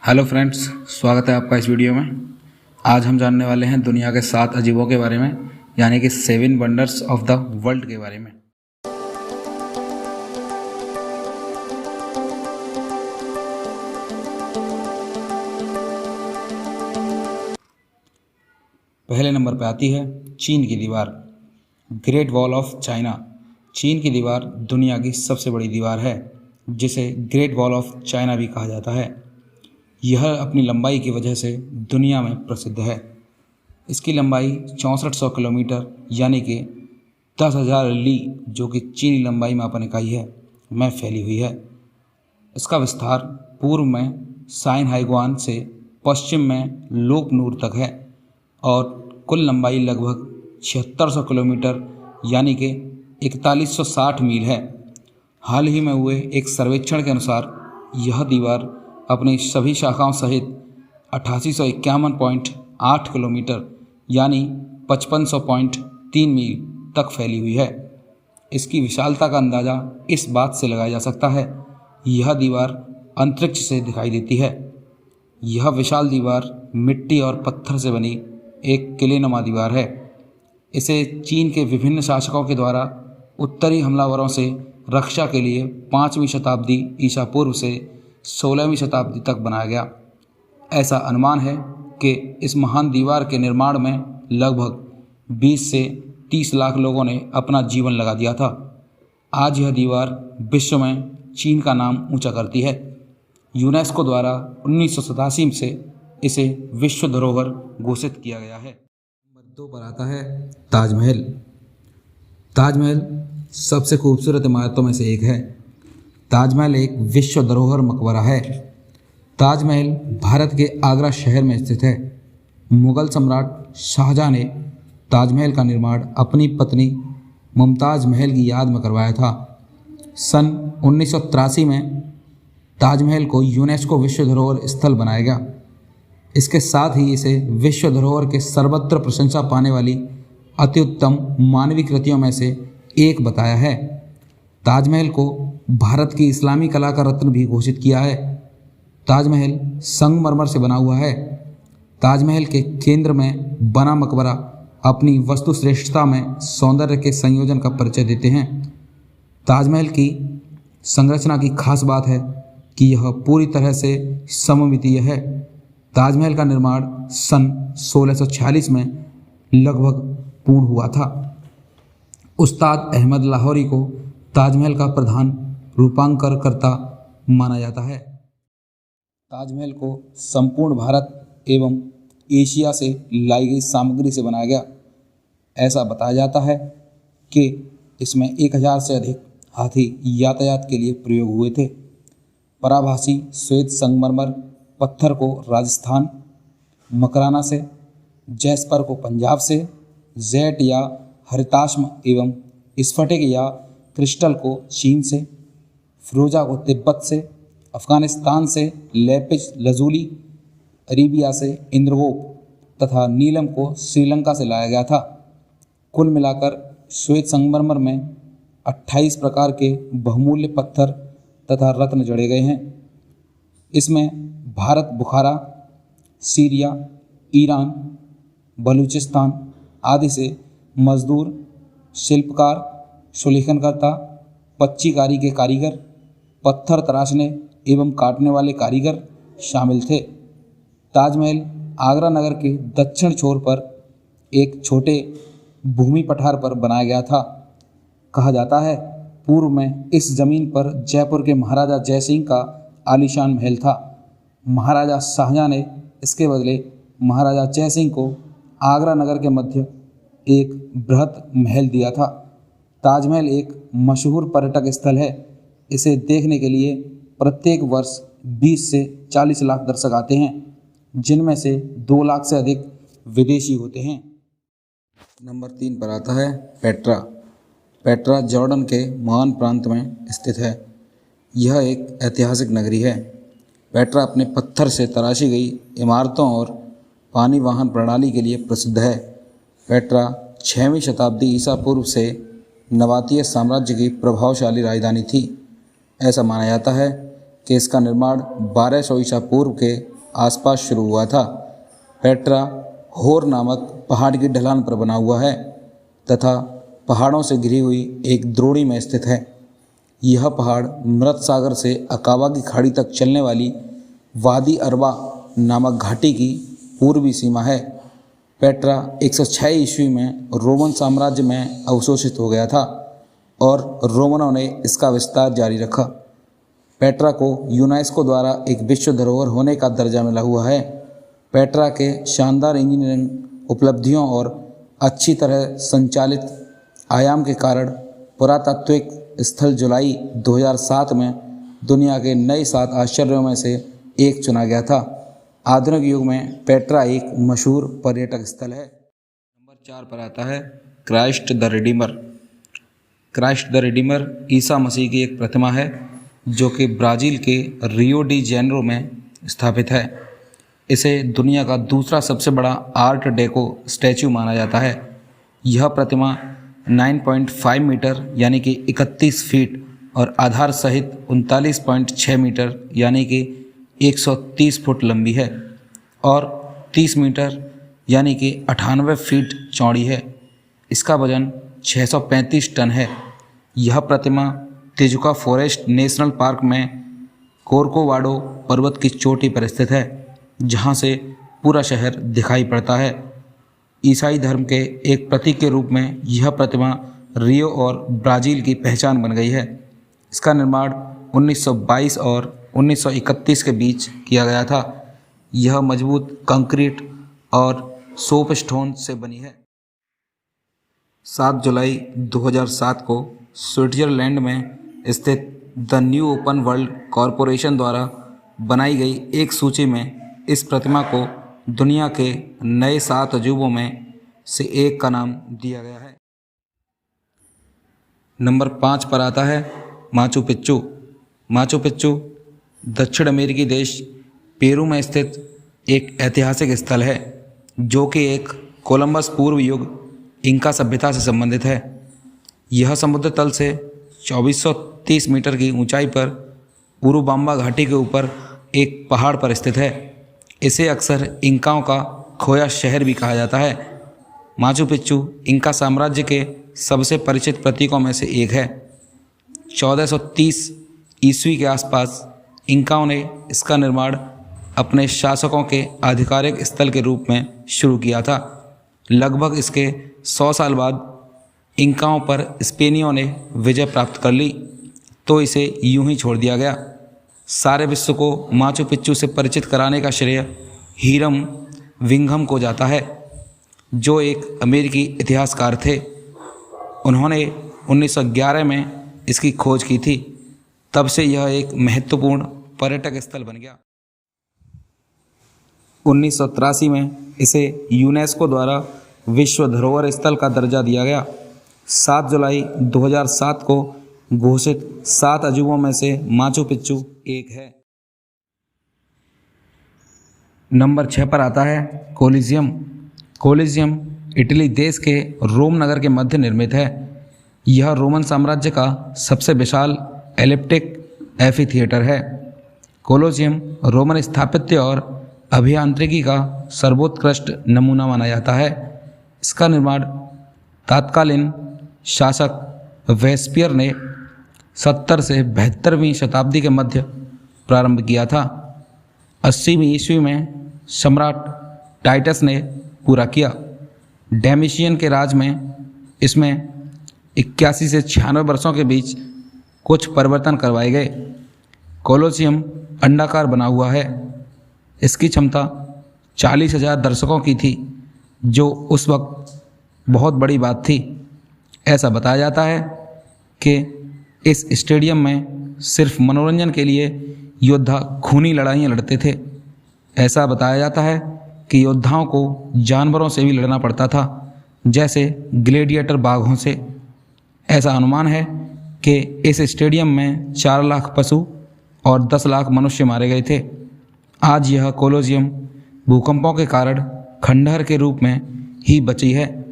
Hello friends, स्वागत है आपका इस वीडियो में। आज हम जानने वाले हैं दुनिया के 7 अजीबों के बारे में, यानी कि 7 वंडर्स ऑफ द वर्ल्ड के बारे में। पहले नंबर पर आती है चीन की दीवार, ग्रेट वॉल ऑफ चाइना। चीन की दीवार दुनिया की सबसे बड़ी दीवार है, जिसे ग्रेट वॉल ऑफ चाइना भी कहा जाता है। यह अपनी लंबाई की वजह से दुनिया में प्रसिद्ध है। इसकी लंबाई 6400 किलोमीटर यानी कि 10,000 ली, जो कि चीनी लंबाई मापन इकाई है, में फैली हुई है। इसका विस्तार पूर्व में साइन हाइगुआन से पश्चिम में लोप नूर तक है और कुल लंबाई लगभग 7600 किलोमीटर यानी कि 4160 मील है। हाल ही में हुए एक सर्वेक्षण के अनुसार यह दीवार अपनी सभी शाखाओं सहित 8851.8 किलोमीटर यानी 5500.3 मील तक फैली हुई है। इसकी विशालता का अंदाज़ा इस बात से लगाया जा सकता है, यह दीवार अंतरिक्ष से दिखाई देती है। यह विशाल दीवार मिट्टी और पत्थर से बनी एक किलेनुमा दीवार है। इसे चीन के विभिन्न शासकों के द्वारा उत्तरी हमलावरों से रक्षा के लिए 5वीं शताब्दी ईसा पूर्व से 16वीं शताब्दी तक बनाया गया। ऐसा अनुमान है कि इस महान दीवार के निर्माण में लगभग 20 से 30 लाख लोगों ने अपना जीवन लगा दिया था। आज यह दीवार विश्व में चीन का नाम ऊंचा करती है। यूनेस्को द्वारा 1987 से इसे विश्व धरोहर घोषित किया गया है। नंबर 2 पर आता है ताजमहल। ताजमहल सबसे खूबसूरत इमारतों में से एक है। ताजमहल एक विश्व धरोहर मकबरा है। ताजमहल भारत के आगरा शहर में स्थित है। मुगल सम्राट शाहजहां ने ताजमहल का निर्माण अपनी पत्नी मुमताज़ महल की याद में करवाया था। सन 1983 में ताजमहल को यूनेस्को विश्व धरोहर स्थल बनाया गया। इसके साथ ही इसे विश्व धरोहर के सर्वत्र प्रशंसा पाने वाली अत्युत्तम मानवीय कृतियों में से एक बताया है। ताजमहल को भारत की इस्लामी कला का रत्न भी घोषित किया है। ताजमहल संगमरमर से बना हुआ है। ताजमहल के केंद्र में बना मकबरा अपनी वस्तु श्रेष्ठता में सौंदर्य के संयोजन का परिचय देते हैं। ताजमहल की संरचना की खास बात है कि यह पूरी तरह से सममितीय है। ताजमहल का निर्माण सन 1646 में लगभग पूर्ण हुआ था। उस्ताद अहमद लाहौरी को ताजमहल का प्रधान रूपांकनकर्ता माना जाता है। ताजमहल को संपूर्ण भारत एवं एशिया से लाई गई सामग्री से बनाया गया। ऐसा बताया जाता है कि इसमें 1000 से अधिक हाथी यातायात के लिए प्रयोग हुए थे। पराभासी श्वेत संगमरमर पत्थर को राजस्थान, मकराना से, जैस्पर को पंजाब से, जेट या हरिताश्म एवं स्फटिक या क्रिस्टल को चीन से, फिरोजा को तिब्बत से, अफगानिस्तान से लेपिस लजूली, अरेबिया से इंद्रगोप तथा नीलम को श्रीलंका से लाया गया था। कुल मिलाकर श्वेत संगमरमर में 28 प्रकार के बहुमूल्य पत्थर तथा रत्न जड़े गए हैं। इसमें भारत, बुखारा, सीरिया, ईरान, बलूचिस्तान आदि से मजदूर, शिल्पकार, सुलेखनकर्ता, पच्चीकारी के कारीगर, पत्थर तराशने एवं काटने वाले कारीगर शामिल थे। ताजमहल आगरा नगर के दक्षिण छोर पर एक छोटे भूमि पठार पर बनाया गया था। कहा जाता है पूर्व में इस जमीन पर जयपुर के महाराजा जयसिंह का आलीशान महल था। महाराजा शाहजहां ने इसके बदले महाराजा जयसिंह को आगरा नगर के मध्य एक बृहत महल दिया था। ताजमहल एक मशहूर पर्यटक स्थल है। इसे देखने के लिए प्रत्येक वर्ष 20 से 40 लाख दर्शक आते हैं, जिनमें से 2 लाख से अधिक विदेशी होते हैं। नंबर 3 पर आता है पेट्रा। पेट्रा जॉर्डन के महान प्रांत में स्थित है। यह एक ऐतिहासिक नगरी है। पेट्रा अपने पत्थर से तराशी गई इमारतों और पानी वाहन प्रणाली के लिए प्रसिद्ध है। पेट्रा 6वीं शताब्दी ईसा पूर्व से नबातीय साम्राज्य की प्रभावशाली राजधानी थी। ऐसा माना जाता है कि इसका निर्माण 1200 ईसा पूर्व के आसपास शुरू हुआ था। पेट्रा होर नामक पहाड़ की ढलान पर बना हुआ है तथा पहाड़ों से घिरी हुई एक द्रोणी में स्थित है। यह पहाड़ मृत सागर से अकाबा की खाड़ी तक चलने वाली वादी अरबा नामक घाटी की पूर्वी सीमा है। पेट्रा 106 ईस्वी में रोमन साम्राज्य में अवशोषित हो गया था और रोमनों ने इसका विस्तार जारी रखा। पेट्रा को यूनेस्को द्वारा एक विश्व धरोहर होने का दर्जा मिला हुआ है। पेट्रा के शानदार इंजीनियरिंग उपलब्धियों और अच्छी तरह संचालित आयाम के कारण पुरातात्विक स्थल जुलाई 2007 में दुनिया के नए 7 आश्चर्यों में से एक चुना गया था। आधुनिक युग में पेट्रा एक मशहूर पर्यटक स्थल है। नंबर 4 पर आता है Christ the Redeemer. Christ the Redeemer Isa Masih की एक प्रतिमा है जो कि ब्राज़ील के रियो डी जेनेरो में स्थापित है। इसे दुनिया का दूसरा सबसे बड़ा आर्ट डेको स्टैचू माना जाता है। यह प्रतिमा 9.5 मीटर यानी कि 31 फीट और आधार सहित 39.6 मीटर यानी कि 130 फुट लंबी है और 30 मीटर यानी कि 98 फीट चौड़ी है। इसका वजन 635 टन है। यह प्रतिमा तिजुका फॉरेस्ट नेशनल पार्क में कोर्कोवाडो पर्वत की चोटी पर स्थित है, जहां से पूरा शहर दिखाई पड़ता है। ईसाई धर्म के एक प्रतीक के रूप में यह प्रतिमा रियो और ब्राज़ील की पहचान बन गई है। इसका निर्माण 1922 और 1931 के बीच किया गया था। यह मजबूत कंक्रीट और सोप स्टोन से बनी है। 7 जुलाई 2007 को स्विट्जरलैंड में स्थित the new open world corporation द्वारा बनाई गई एक सूची में इस प्रतिमा को दुनिया के नए 7 अजूबों में से एक का नाम दिया गया है। नंबर 5 पर आता है माचू पिच्चू। माचू पिच्चू दक्षिण अमेरिकी देश पेरू में स्थित एक ऐतिहासिक स्थल है जो कि एक कोलंबस पूर्व युग इंका सभ्यता से संबंधित है। यह समुद्र तल से 2430 मीटर की ऊंचाई पर उरुबाम्बा घाटी के ऊपर एक पहाड़ पर स्थित है। इसे अक्सर इंकाओं का खोया शहर भी कहा जाता है। माचू पिच्चू इंका साम्राज्य के सबसे परिचित प्रतीकों में से एक है। 1430 ईस्वी के आसपास इंकाओं ने इसका निर्माण अपने शासकों के आधिकारिक स्थल के रूप में शुरू किया था। लगभग इसके 100 साल बाद इंकाओं पर स्पेनियों ने विजय प्राप्त कर ली तो इसे यूं ही छोड़ दिया गया। सारे विश्व को माचू पिच्चू से परिचित कराने का श्रेय हीरम विंघम को जाता है, जो एक अमेरिकी इतिहासकार थे। उन्होंने 1911 में इसकी खोज की थी। तब से यह एक महत्वपूर्ण पर्यटक स्थल बन गया। 1983 में इसे यूनेस्को द्वारा विश्व धरोहर स्थल का दर्जा दिया गया। 7 जुलाई 2007 को घोषित 7 अजूबों में से माचू पिच्चू एक है। नंबर 6 पर आता है कोलिजियम। कोलिजियम इटली देश के रोम नगर के मध्य निर्मित है। यह रोमन साम्राज्य का सबसे विशाल एलिप्टिक एफी-थिएटर है। कोलोजियम रोमन स्थापत्य और अभियांत्रिकी का सर्वोत्कृष्ट नमूना माना जाता है। इसका निर्माण तत्कालीन शासक वेस्पियर ने 70 से 72वीं शताब्दी के मध्य प्रारंभ किया था। 80वीं ईस्वी में सम्राट टाइटस ने पूरा किया। डोमिशियन के राज में इसमें 81 से 96 वर्षों के बीच कुछ परिवर्तन करवाए गए। कोलोसियम अंडाकार बना हुआ है। इसकी क्षमता 40,000 दर्शकों की थी, जो उस वक्त बहुत बड़ी बात थी। ऐसा बताया जाता है कि इस स्टेडियम में सिर्फ मनोरंजन के लिए योद्धा खूनी लड़ाइयाँ लड़ते थे। ऐसा बताया जाता है कि योद्धाओं को जानवरों से भी लड़ना पड़ता था, जैसे ग्लेडिएटर बाघों से। ऐसा अनुमान है कि इस स्टेडियम में 4 लाख पशु और 10 लाख मनुष्य मारे गए थे। आज यह कोलोजियम भूकंपों के कारण खंडहर के रूप में ही बची है।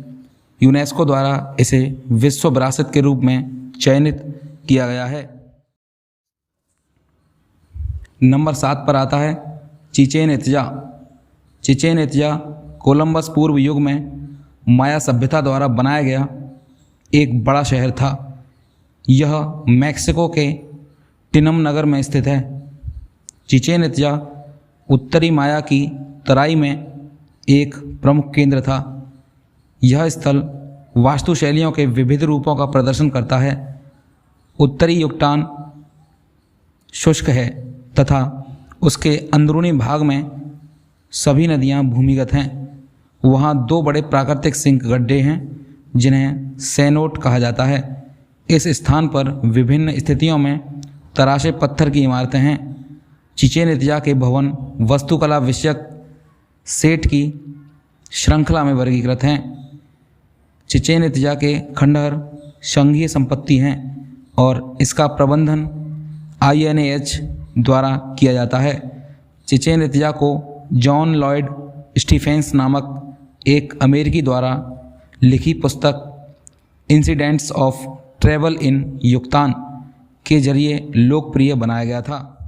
यूनेस्को द्वारा इसे विश्व विरासत के रूप में चयनित किया गया है। नंबर 7 पर आता है चिचेन इत्जा। चिचेन इत्जा कोलंबस पूर्व युग में माया सभ्यता द्वारा बनाया गया एक बड़ा शहर था। यह मैक्सिको के टिनम नगर में स्थित है। चिचेन इत्जा उत्तरी माया की तराई में एक प्रमुख केंद्र था। यह स्थल वास्तुशैलियों के विविध रूपों का प्रदर्शन करता है। उत्तरी युकटान शुष्क है तथा उसके अंदरूनी भाग में सभी नदियां भूमिगत हैं। वहाँ दो बड़े प्राकृतिक सिंक गड्ढे हैं जिन्हें सैनोट कहा जाता है। इस स्थान पर विभिन्न स्थितियों में तराशे पत्थर की इमारतें हैं। चिचेन इत्जा के भवन वास्तुकला विषयक सेट की श्रृंखला में वर्गीकृत हैं। चिचेन इत्जा के खंडहर संघीय संपत्ति हैं और इसका प्रबंधन INAH द्वारा किया जाता है। चिचेन इत्जा को जॉन लॉयड स्टीफेंस नामक एक अमेरिकी द्वारा लिखी पुस्तक इंसिडेंट्स ऑफ ट्रैवल इन युक्तान के जरिए लोकप्रिय बनाया गया था।